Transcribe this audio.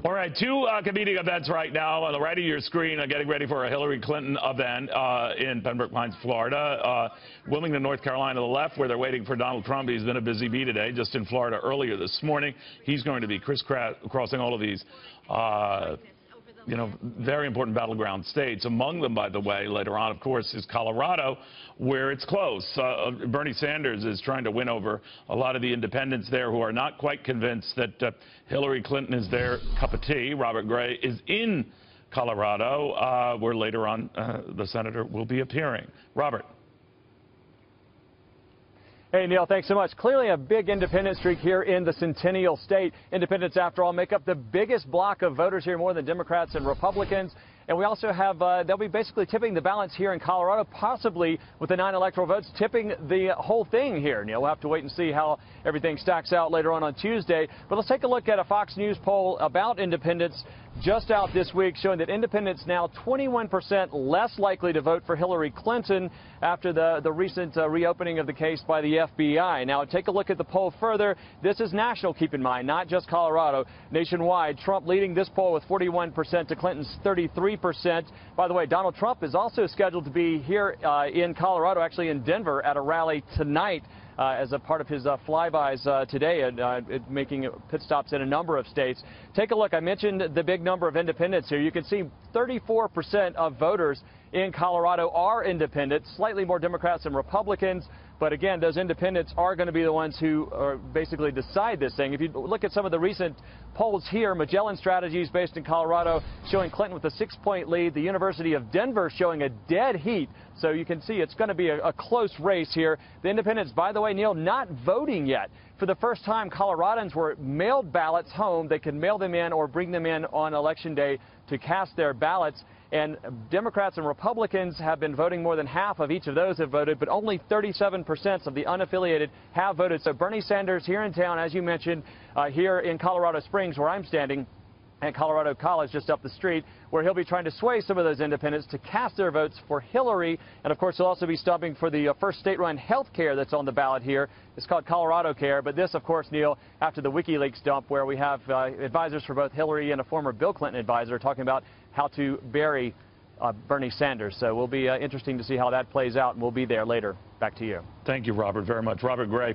All right, two competing events right now on the right of your screen are getting ready for a Hillary Clinton event in Pembroke Pines, Florida. Wilmington, North Carolina, to the left, where they're waiting for Donald Trump. He's been a busy bee today, just in Florida earlier this morning. He's going to be crisscrossing all of these very important battleground states. Among them, by the way, later on, of course, is Colorado, where it's close. Bernie Sanders is trying to win over a lot of the independents there who are not quite convinced that Hillary Clinton is their cup of tea. Robert Gray is in Colorado, where later on the senator will be appearing. Robert. Hey, Neil, thanks so much. Clearly a big independent streak here in the Centennial State. Independents, after all, make up the biggest block of voters here, more than Democrats and Republicans. And we also have, they'll be basically tipping the balance here in Colorado, possibly with the 9 electoral votes, tipping the whole thing here. Neil, we'll have to wait and see how everything stacks out later on Tuesday. But let's take a look at a Fox News poll about independents just out this week, showing that independents now 21% less likely to vote for Hillary Clinton after the recent reopening of the case by the FBI. Now, take a look at the poll further. This is national, keep in mind, not just Colorado. Nationwide, Trump leading this poll with 41% to Clinton's 33%. By the way, Donald Trump is also scheduled to be here in Colorado, actually in Denver, at a rally tonight. As a part of his flybys today, and making pit stops in a number of states. Take a look. I mentioned the big number of independents here. You can see 34% of voters in Colorado are independent, slightly more Democrats than Republicans. But again, those independents are going to be the ones who basically decide this thing. If you look at some of the recent polls here, Magellan Strategies based in Colorado showing Clinton with a 6-point lead. The University of Denver showing a dead heat. So you can see it's going to be a close race here. The independents, by the way, Neil, not voting yet. For the first time, Coloradans were mailed ballots home. They could mail them in or bring them in on Election Day to cast their ballots. And Democrats and Republicans have been voting. More than half of each of those have voted, but only 37% of the unaffiliated have voted. So Bernie Sanders here in town, as you mentioned, here in Colorado Springs, where I'm standing, at Colorado College just up the street, where he'll be trying to sway some of those independents to cast their votes for Hillary. And of course, he'll also be stopping for the first state-run health care that's on the ballot here. It's called Colorado Care. But this, of course, Neil, after the WikiLeaks dump, where we have advisors for both Hillary and a former Bill Clinton advisor talking about how to bury Bernie Sanders. So we'll be interesting to see how that plays out, and we'll be there later. Back to you. Thank you, Robert, very much. Robert Gray.